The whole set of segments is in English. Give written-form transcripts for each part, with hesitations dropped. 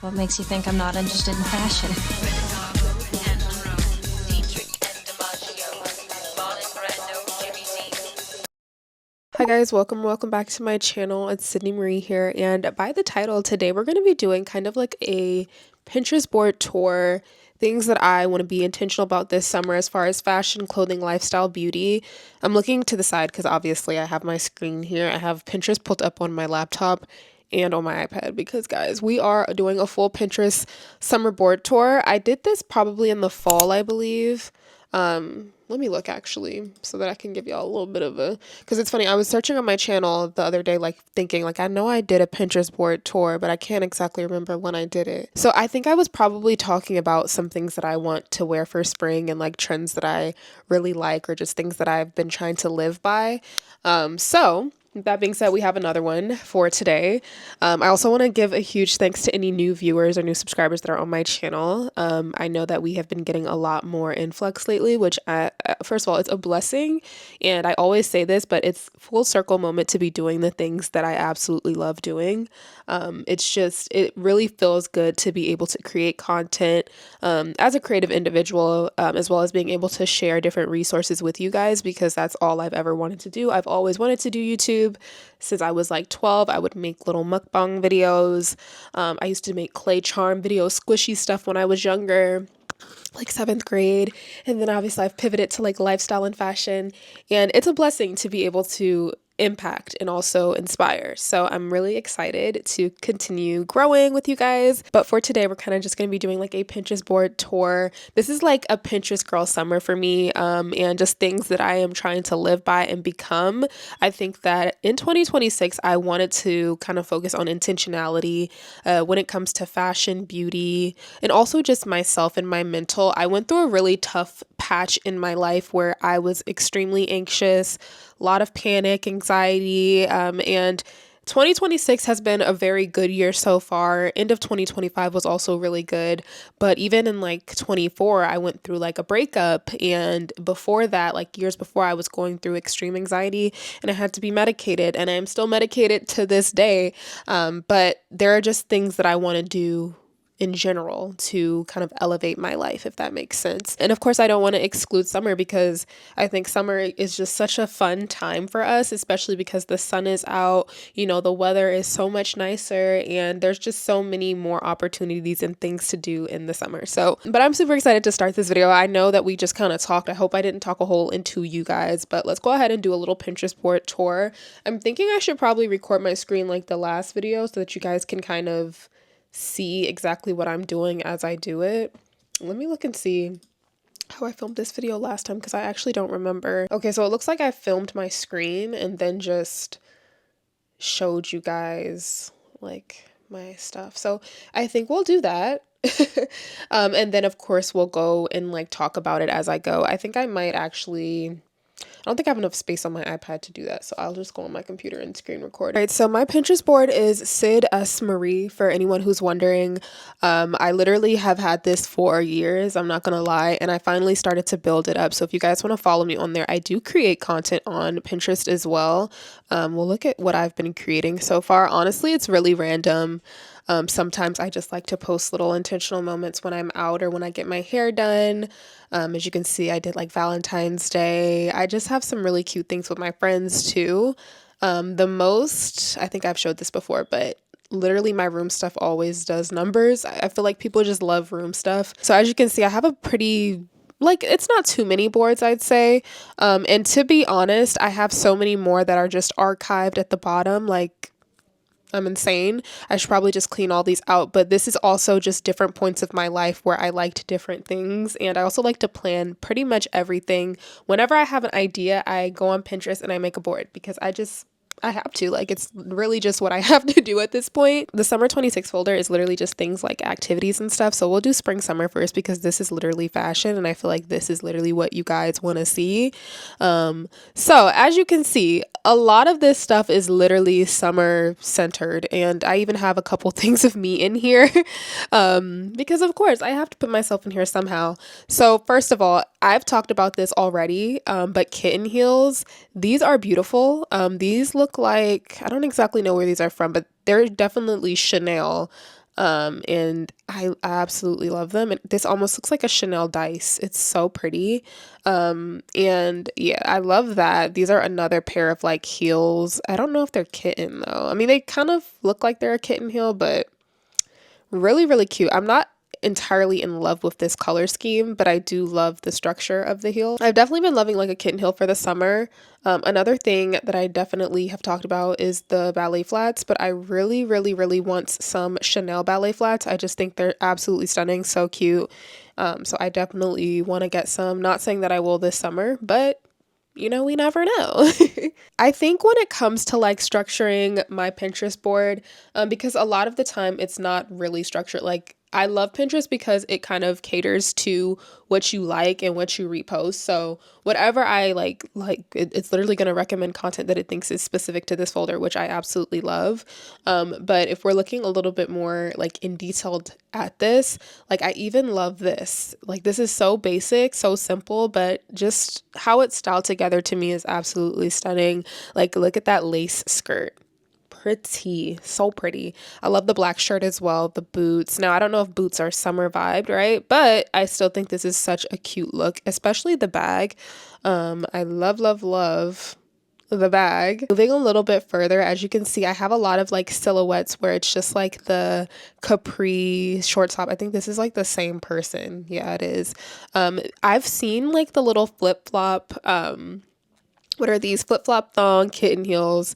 What makes you think I'm not interested in fashion? Hi guys, welcome back to my channel. It's Sydney Marie here, and by the title today we're going to be doing kind of like a Pinterest board tour, things that I want to be intentional about this summer as far as fashion, clothing, lifestyle, beauty. I'm looking to the side because obviously I have my screen here. I have Pinterest pulled up on my laptop and on my iPad because guys, we are doing a full Pinterest summer board tour. I did this probably in the fall, I believe. Let me look actually so that I can give y'all a little bit of a, because it's funny, I was searching on my channel the other day, like thinking like, I know I did a Pinterest board tour, but I can't exactly remember when I did it. So I think I was probably talking about some things that I want to wear for spring and like trends that I really like, or just things that I've been trying to live by. So that being said, we have another one for today. I also want to give a huge thanks to any new viewers or new subscribers that are on my channel. I know that we have been getting a lot more influx lately, which first of all, it's a blessing. And I always say this, but it's full circle moment to be doing the things that I absolutely love doing. It really feels good to be able to create content as a creative individual, as well as being able to share different resources with you guys, because that's all I've ever wanted to do. I've always wanted to do YouTube since I was like 12. I would make little mukbang videos. I used to make clay charm videos, squishy stuff when I was younger, like seventh grade. And then obviously I've pivoted to like lifestyle and fashion. And it's a blessing to be able to impact and also inspire. So I'm really excited to continue growing with you guys. But for today, we're kind of just going to be doing like a Pinterest board tour. This is like a Pinterest girl summer for me, and just things that I am trying to live by and become. I think that in 2026, I wanted to kind of focus on intentionality when it comes to fashion, beauty, and also just myself and my mental. I went through a really tough patch in my life where I was extremely anxious, a lot of panic, anxiety, and 2026 has been a very good year so far. End of 2025 was also really good. But even in like 24, I went through like a breakup. And before that, like years before, I was going through extreme anxiety and I had to be medicated. And I'm still medicated to this day. But there are just things that I want to do in general to kind of elevate my life, if that makes sense. And of course, I don't want to exclude summer because I think summer is just such a fun time for us, especially because the sun is out, the weather is so much nicer, and there's just so many more opportunities and things to do in the summer. So, but I'm super excited to start this video. I know that we just kind of talked. I hope I didn't talk a whole into you guys, but let's go ahead and do a little Pinterest board tour. I'm thinking I should probably record my screen like the last video so that you guys can kind of see exactly what I'm doing as I do it. Let me look and see how I filmed this video last time because I actually don't remember. Okay, so it looks like I filmed my screen and then just showed you guys like my stuff. So I think we'll do that. And then of course we'll go and like talk about it as I go. I think I might actually, I don't think I have enough space on my iPad to do that, so I'll just go on my computer and screen record. All right, so my Pinterest board is Sid S. Marie, for anyone who's wondering. I literally have had this for years, I'm not gonna lie, and I finally started to build it up. So if you guys want to follow me on there, I do create content on Pinterest as well. We'll look at what I've been creating so far. Honestly, it's really random. Sometimes I just like to post little intentional moments when I'm out or when I get my hair done. As you can see, I did like Valentine's Day. I just have some really cute things with my friends too. The most, I think I've showed this before, but literally my room stuff always does numbers. I feel like people just love room stuff. So as you can see, I have a pretty, like, it's not too many boards, I'd say. And to be honest, I have so many more that are just archived at the bottom. Like, I'm insane. I should probably just clean all these out, but this is also just different points of my life where I liked different things. And I also like to plan pretty much everything. Whenever I have an idea, I go on Pinterest and I make a board because I have to, like, it's really just what I have to do at this point. The summer 26 folder is literally just things like activities and stuff. So we'll do spring summer first because this is literally fashion and I feel like this is literally what you guys want to see. So as you can see, a lot of this stuff is literally summer centered, and I even have a couple things of me in here because of course I have to put myself in here somehow. So first of all, I've talked about this already, but kitten heels, these are beautiful. These look like, I don't exactly know where these are from, but they're definitely Chanel. And I absolutely love them. And this almost looks like a Chanel dice. It's so pretty. And yeah, I love that. These are another pair of like heels. I don't know if they're kitten though. I mean, they kind of look like they're a kitten heel, but really, really cute. I'm not entirely in love with this color scheme, but I do love the structure of the heel. I've definitely been loving like a kitten heel for the summer. Another thing that I definitely have talked about is the ballet flats, but I really, really, really want some Chanel ballet flats. I just think they're absolutely stunning, so cute. So I definitely want to get some. Not saying that I will this summer, but you know, we never know. I think when it comes to like structuring my Pinterest board, because a lot of the time it's not really structured. Like I love Pinterest because it kind of caters to what you like and what you repost. So whatever I it's literally going to recommend content that it thinks is specific to this folder, which I absolutely love. But if we're looking a little bit more like in detailed at this, like I even love this. Like this is so basic, so simple, but just how it's styled together to me is absolutely stunning. Like look at that lace skirt. Pretty, so pretty. I love the black shirt as well, the boots. Now, I don't know if boots are summer vibed, right? But I still think this is such a cute look, especially the bag. I love, love, love the bag. Moving a little bit further, as you can see, I have a lot of like silhouettes where it's just like the capri short top. I think this is like the same person. Yeah, it is. I've seen like the little flip-flop, what are these? Flip-flop thong kitten heels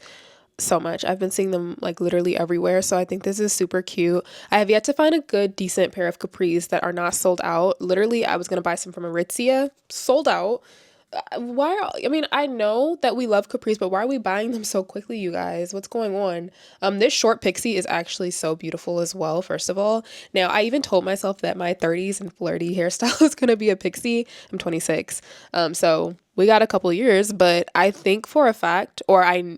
so much. I've been seeing them like literally everywhere. So I think this is super cute. I have yet to find a good, decent pair of capris that are not sold out. Literally, I was going to buy some from Aritzia, sold out. I mean, I know that we love capris, but why are we buying them so quickly, you guys? What's going on? This short pixie is actually so beautiful as well, first of all. Now, I even told myself that my 30s and flirty hairstyle is going to be a pixie. I'm 26. So we got a couple years, but I think for a fact, well,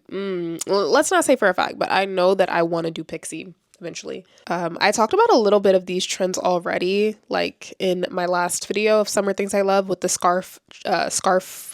let's not say for a fact, but I know that I want to do pixie eventually. I talked about a little bit of these trends already, like in my last video of summer things I love with the scarf,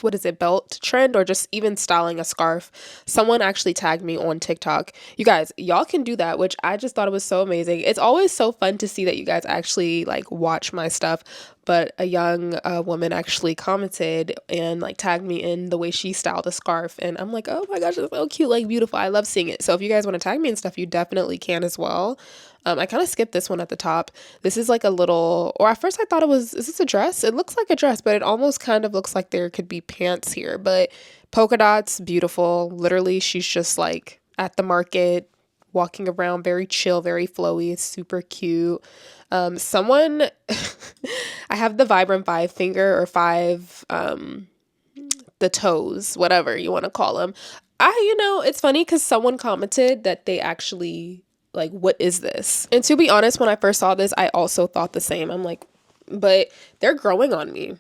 what is it, belt trend, or just even styling a scarf. Someone actually tagged me on TikTok. You guys, y'all can do that, which I just thought it was so amazing. It's always so fun to see that you guys actually like watch my stuff. But a young woman actually commented and like tagged me in the way she styled a scarf. And I'm like, oh my gosh, it's so cute, like beautiful. I love seeing it. So if you guys want to tag me and stuff, you definitely can as well. I kind of skipped this one at the top. This is like a little, or at first I thought is this a dress? It looks like a dress, but it almost kind of looks like there could be pants here. But polka dots, beautiful. Literally, she's just like at the market, walking around, very chill, very flowy. It's super cute. Someone, I have the Vibrant Five finger or five, the toes, whatever you want to call them. It's funny because someone commented that they actually like, what is this? And to be honest, when I first saw this, I also thought the same. I'm like, but they're growing on me.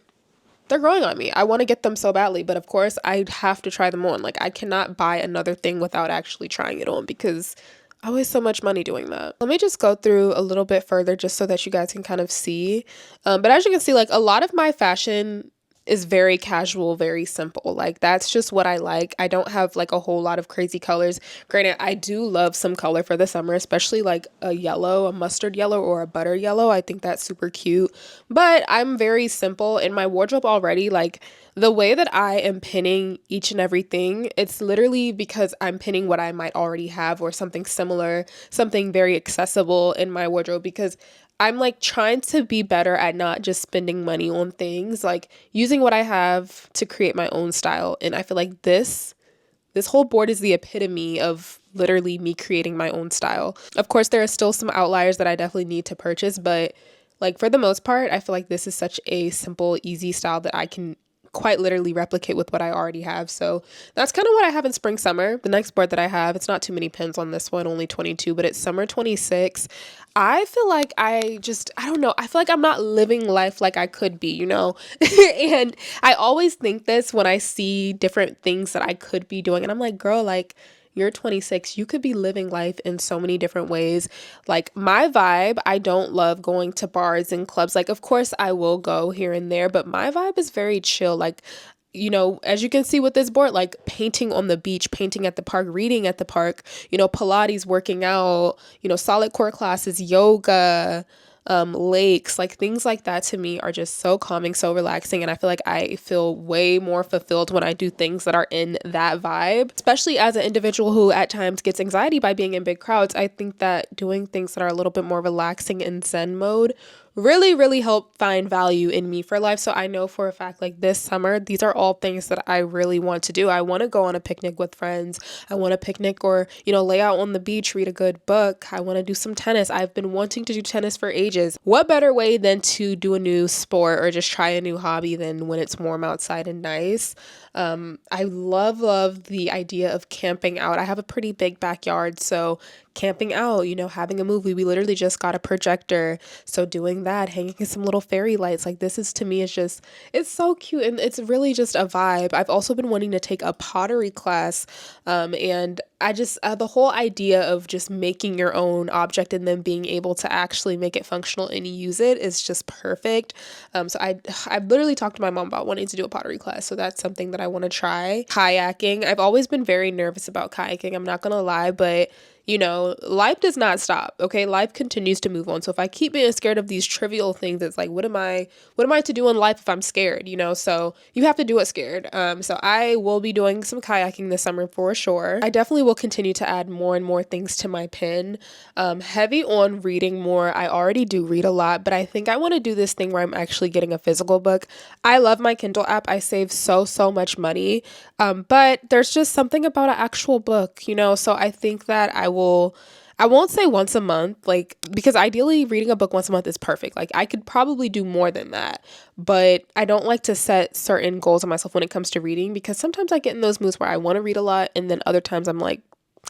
They're growing on me. I want to get them so badly, but of course I have to try them on. Like I cannot buy another thing without actually trying it on because I waste so much money doing that. Let me just go through a little bit further just so that you guys can kind of see. But as you can see, like a lot of my fashion is very casual, very simple. Like that's just what I like. I don't have like a whole lot of crazy colors. Granted, I do love some color for the summer, especially like a yellow, a mustard yellow or a butter yellow. I think that's super cute. But I'm very simple in my wardrobe already. Like the way that I am pinning each and everything, it's literally because I'm pinning what I might already have or something similar, something very accessible in my wardrobe, because I'm like trying to be better at not just spending money on things, like using what I have to create my own style. And I feel like this whole board is the epitome of literally me creating my own style. Of course, there are still some outliers that I definitely need to purchase, but like for the most part, I feel like this is such a simple, easy style that I can quite literally replicate with what I already have. So that's kind of what I have in spring summer. The next board that I have, it's not too many pins on this one, only 22, but it's summer 26. I feel like I don't know. I feel like I'm not living life like I could be, and I always think this when I see different things that I could be doing. And I'm like, girl, like you're 26. You could be living life in so many different ways. Like my vibe, I don't love going to bars and clubs. Like, of course I will go here and there, but my vibe is very chill. Like as you can see with this board, like painting on the beach, painting at the park, reading at the park, Pilates, working out, solid core classes, yoga, lakes, like things like that to me are just so calming, so relaxing. And I feel like I feel way more fulfilled when I do things that are in that vibe, especially as an individual who at times gets anxiety by being in big crowds. I think that doing things that are a little bit more relaxing in Zen mode really help find value in me for life. So I know for a fact, like this summer, these are all things that I really want to do. I want to go on a picnic with friends. I want to picnic or, lay out on the beach, read a good book. I want to do some tennis. I've been wanting to do tennis for ages. What better way than to do a new sport or just try a new hobby than when it's warm outside and nice? I love the idea of camping out. I have a pretty big backyard, so camping out, having a movie. We literally just got a projector, so doing that, hanging some little fairy lights, like this is, to me, it's so cute, and it's really just a vibe. I've also been wanting to take a pottery class, and I just the whole idea of just making your own object and then being able to actually make it functional and use it is just perfect. So I literally talked to my mom about wanting to do a pottery class, so that's something that I want to try. Kayaking. I've always been very nervous about kayaking. I'm not gonna lie, but life does not stop. Okay, life continues to move on. So if I keep being scared of these trivial things, it's like, what am I to do in life if I'm scared? So you have to do it scared. So I will be doing some kayaking this summer for sure. I definitely will continue to add more and more things to my pen. Heavy on reading more. I already do read a lot, but I think I want to do this thing where I'm actually getting a physical book. I love my Kindle app. I save so much money. But there's just something about an actual book, so I think that I won't say once a month, like, because ideally reading a book once a month is perfect. Like, I could probably do more than that, but I don't like to set certain goals on myself when it comes to reading, because sometimes I get in those moods where I want to read a lot, and then other times I'm like,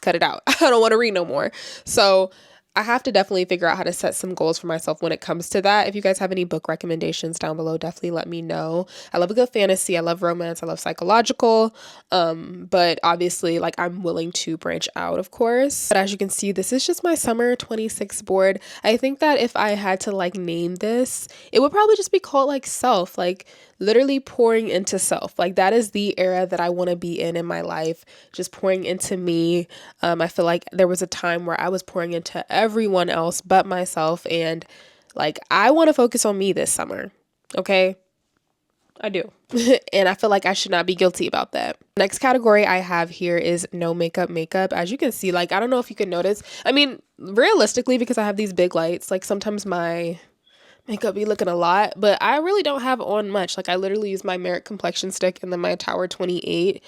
cut it out. I don't want to read no more. So I have to definitely figure out how to set some goals for myself when it comes to that. If you guys have any book recommendations down below, definitely let me know. I love a good fantasy. I love romance. I love psychological. But obviously, like, I'm willing to branch out, of course. But as you can see, this is just my summer 26 board. I think that if I had to like name this, it would probably just be called like self, like literally pouring into self. Like, that is the era that I want to be in my life, just pouring into me. I feel like there was a time where I was pouring into everyone else but myself, and like, I want to focus on me this summer. Okay, I do. And I feel like I should not be guilty about that. Next category I have here is no makeup. As you can see, like, I don't know if you can notice, I mean, realistically, because I have these big lights, like, sometimes my makeup be looking a lot, but I really don't have on much. Like, I literally use my Merit complexion stick and then my Tower 28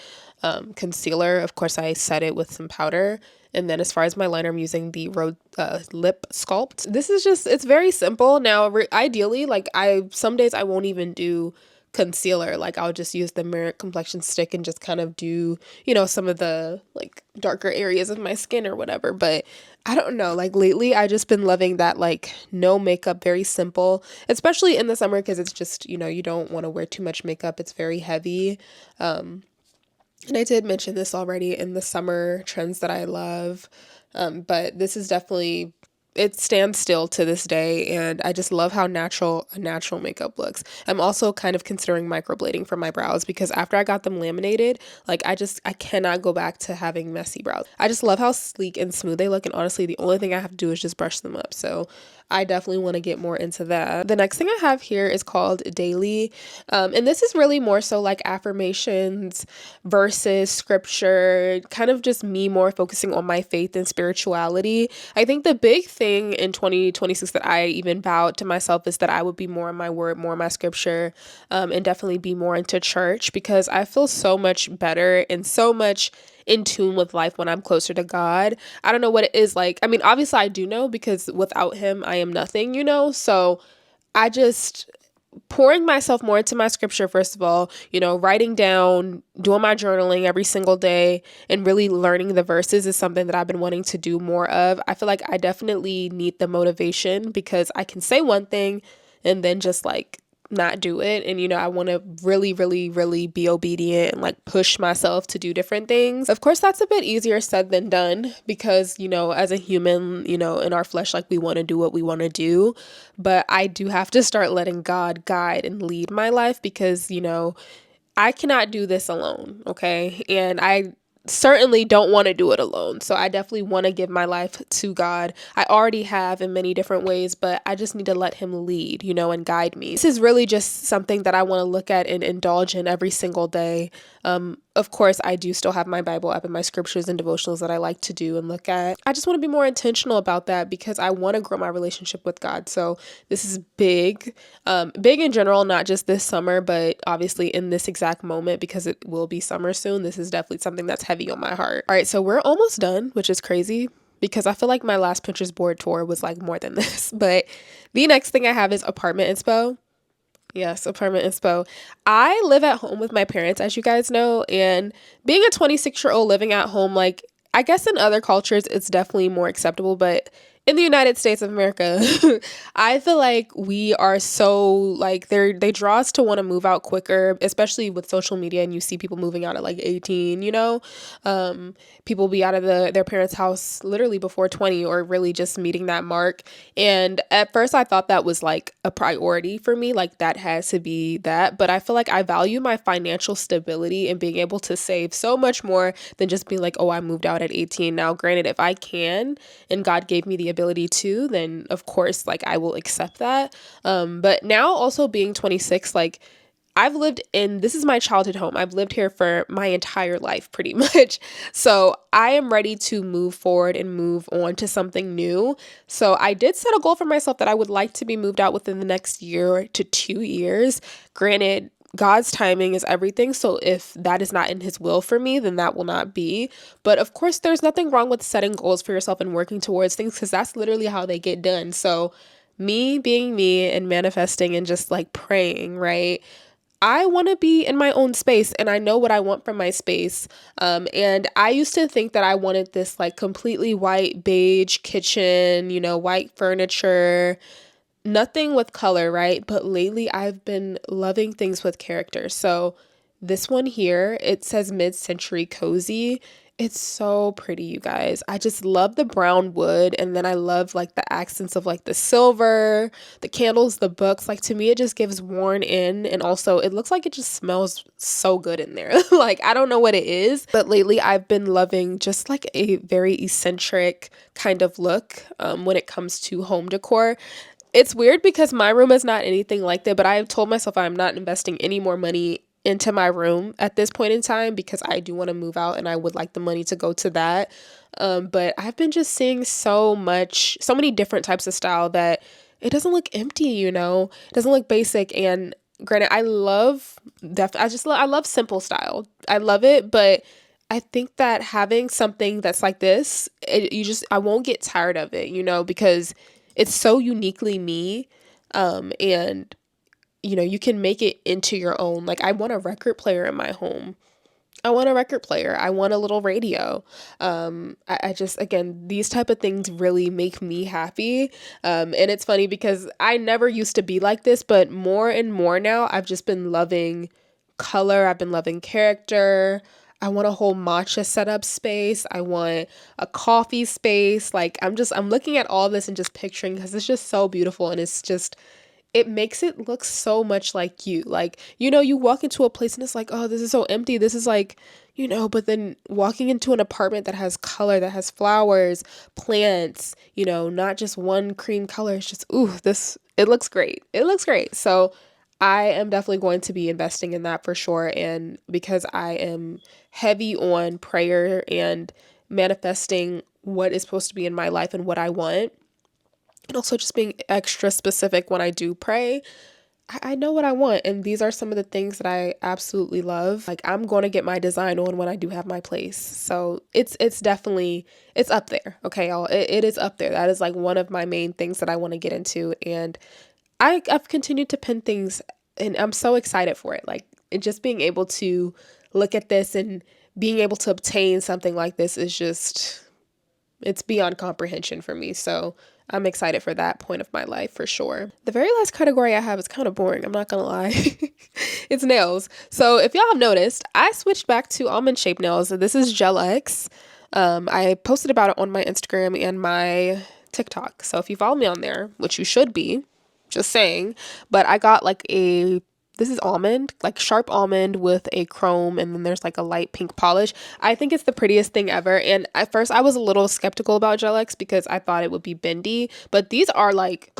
concealer. Of course, I set it with some powder. And then as far as my liner, I'm using the Lip Sculpt. This is just, it's very simple. Now, ideally, like, some days I won't even do concealer. Like, I'll just use the Merit complexion stick and just kind of do, some of the like darker areas of my skin or whatever. But I don't know, like, lately I just been loving that, like, no makeup, very simple, especially in the summer, because it's just, you don't want to wear too much makeup. It's very heavy. And I did mention this already in the summer trends that I love. But this is definitely, it stands still to this day, and I just love how natural a natural makeup looks. I'm also kind of considering microblading for my brows, because after I got them laminated, like, I cannot go back to having messy brows. I just love how sleek and smooth they look, and honestly, the only thing I have to do is just brush them up. So I definitely want to get more into that. The next thing I have here is called Daily. And this is really more so like affirmations versus scripture, kind of just me more focusing on my faith and spirituality. I think the big thing in 2026 that I even vowed to myself is that I would be more in my word, more in my scripture, and definitely be more into church, because I feel so much better and so much in tune with life when I'm closer to God. I don't know what it is like. I mean, obviously I do know, because without him, I am nothing, So I just pouring myself more into my scripture, first of all, writing down, doing my journaling every single day, and really learning the verses is something that I've been wanting to do more of. I feel like I definitely need the motivation, because I can say one thing and then just like not do it. And, I want to really be obedient and like push myself to do different things. Of course, that's a bit easier said than done, because, as a human, in our flesh, like, we want to do what we want to do. But I do have to start letting God guide and lead my life, because, I cannot do this alone, okay? And I certainly don't want to do it alone. So I definitely want to give my life to God. I already have in many different ways, but I just need to let him lead, and guide me. This is really just something that I want to look at and indulge in every single day. Of course, I do still have my Bible app and my scriptures and devotionals that I like to do and look at. I just want to be more intentional about that because I want to grow my relationship with God. So this is big, big in general, not just this summer, but obviously in this exact moment because it will be summer soon. This is definitely something that's heavy on my heart. All right, so we're almost done, which is crazy because I feel like my last Pinterest board tour was like more than this. But the next thing I have is apartment inspo. Yes, apartment inspo. I live at home with my parents, as you guys know, and being a 26-year-old living at home, like, I guess in other cultures, it's definitely more acceptable, but in the United States of America, I feel like we are so, like, they draw us to want to move out quicker, especially with social media, and you see people moving out at, like, 18, people be out of their parents' house literally before 20 or really just meeting that mark. And at first I thought that was like a priority for me, like that has to be that. But I feel like I value my financial stability and being able to save so much more than just being like, oh, I moved out at 18. Now, granted, if I can and God gave me the ability to, then of course, like I will accept that. But now also being 26, like this is my childhood home. I've lived here for my entire life pretty much. So I am ready to move forward and move on to something new. So I did set a goal for myself that I would like to be moved out within the next year to 2 years. Granted, God's timing is everything. So if that is not in his will for me, then that will not be. But of course, there's nothing wrong with setting goals for yourself and working towards things because that's literally how they get done. So me being me and manifesting and just like praying, right? I want to be in my own space and I know what I want from my space. And I used to think that I wanted this like completely white beige kitchen, white furniture, nothing with color, right? But lately I've been loving things with character. So this one here, it says mid-century cozy. It's so pretty, you guys. I just love the brown wood, and then I love like the accents of like the silver, the candles, the books. Like to me, it just gives worn in, and also it looks like it just smells so good in there. Like I don't know what it is, but lately I've been loving just like a very eccentric kind of look when it comes to home decor. It's weird because my room is not anything like that, but I have told myself I'm not investing any more money into my room at this point in time because I do want to move out and I would like the money to go to that. But I've been just seeing so many different types of style that it doesn't look empty, it doesn't look basic. And granted, I love simple style. I love it, but I think that having something that's like this, I won't get tired of it, because it's so uniquely me. And you can make it into your own. Like I want a record player in my home. I want a record player. I want a little radio. I just, again, these type of things really make me happy. And it's funny because I never used to be like this, but more and more now I've just been loving color. I've been loving character. I want a whole matcha setup space. I want a coffee space. Like I'm looking at all this and just picturing because it's just so beautiful and it makes it look so much like you. Like, you walk into a place and it's like, oh, this is so empty. This is like, but then walking into an apartment that has color, that has flowers, plants, not just one cream color. It's just, it looks great. It looks great. So I am definitely going to be investing in that for sure. And because I am heavy on prayer and manifesting what is supposed to be in my life and what I want, and also just being extra specific when I do pray, I know what I want. And these are some of the things that I absolutely love. Like I'm going to get my design on when I do have my place. So it's definitely, it's up there. Okay, y'all. It is up there. That is like one of my main things that I want to get into. And I've continued to pin things and I'm so excited for it. Like just being able to look at this and being able to obtain something like this is just, it's beyond comprehension for me. So I'm excited for that point of my life for sure. The very last category I have is kind of boring. I'm not going to lie. It's nails. So if y'all have noticed, I switched back to almond shaped nails. This is Gel X. I posted about it on my Instagram and my TikTok. So if you follow me on there, which you should be, just saying, but I got like This is almond, like sharp almond with a chrome, and then there's like a light pink polish. I think it's the prettiest thing ever. And at first I was a little skeptical about Gel X because I thought it would be bendy, but these are like,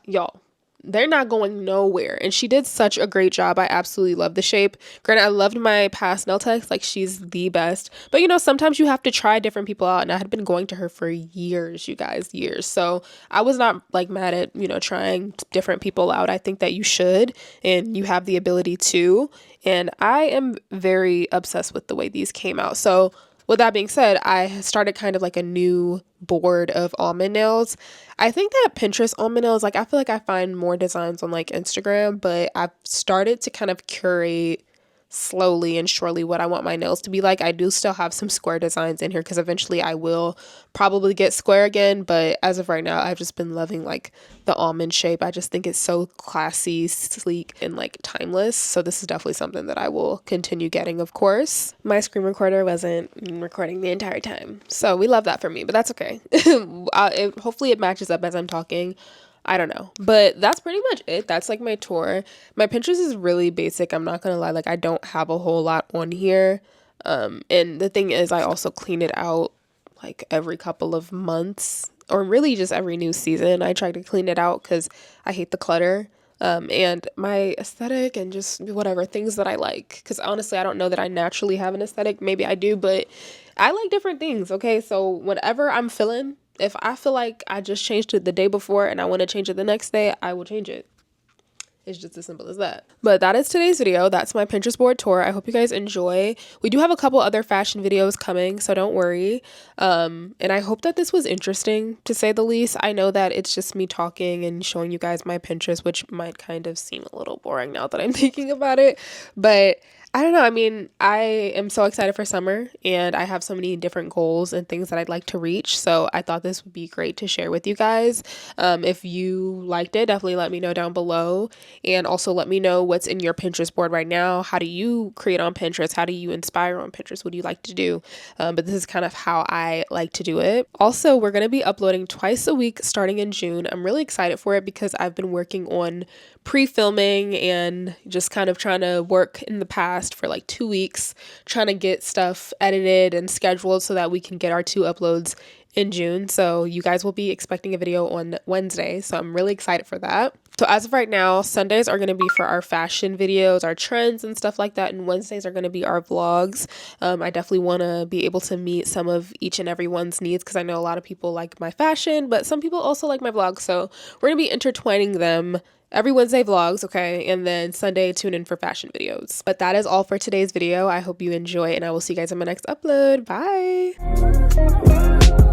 y'all, they're not going nowhere. And she did such a great job. I absolutely love the shape. Granted, I loved my past nail tech. Like, she's the best. But, you know, sometimes you have to try different people out. And I had been going to her for years, you guys, years. So I was not, like, mad at, you know, trying different people out. I think that you should, and you have the ability to. And I am very obsessed with the way these came out. So with that being said, I started kind of like a new board of almond nails. I think that Pinterest almond nails, like, I feel like I find more designs on like Instagram, but I've started to kind of curate slowly and surely what I want my nails to be like. I do still have some square designs in here because eventually I will probably get square again, but as of right now, I've just been loving like the almond shape. I just think it's so classy, sleek, and like timeless. So this is definitely something that I will continue getting, of course. My screen recorder wasn't recording the entire time, so we love that for me, but that's okay. Hopefully it matches up as I'm talking. I don't know, but that's pretty much it. That's like my tour. My Pinterest is really basic. I'm not gonna lie. Like, I don't have a whole lot on here. And the thing is, I also clean it out like every couple of months, or really just every new season. I try to clean it out because I hate the clutter. And my aesthetic and just whatever things that I like. Because honestly, I don't know that I naturally have an aesthetic. Maybe I do, but I like different things. Okay, so whatever I'm feeling, if I feel like I just changed it the day before and I want to change it the next day, I will change it. It's just as simple as that. But that is today's video. That's my Pinterest board tour. I hope you guys enjoy. We do have a couple other fashion videos coming, so don't worry. And I hope that this was interesting, to say the least. I know that it's just me talking and showing you guys my Pinterest, which might kind of seem a little boring now that I'm thinking about it. But I don't know. I mean, I am so excited for summer, and I have so many different goals and things that I'd like to reach. So I thought this would be great to share with you guys. If you liked it, definitely let me know down below. And also let me know what's in your Pinterest board right now. How do you create on Pinterest? How do you inspire on Pinterest? What do you like to do? But this is kind of how I like to do it. Also, we're going to be uploading twice a week starting in June. I'm really excited for it because I've been working on pre-filming and just kind of trying to work in the past for like 2 weeks, trying to get stuff edited and scheduled so that we can get our 2 uploads in June. So you guys will be expecting a video on Wednesday. So I'm really excited for that. So as of right now, Sundays are going to be for our fashion videos, our trends and stuff like that. And Wednesdays are going to be our vlogs. I definitely want to be able to meet some of each and everyone's needs because I know a lot of people like my fashion, but some people also like my vlogs. So we're going to be intertwining them. Every Wednesday vlogs, okay, and then Sunday tune in for fashion videos. But that is all for today's video. I hope you enjoy, and I will see you guys in my next upload. Bye!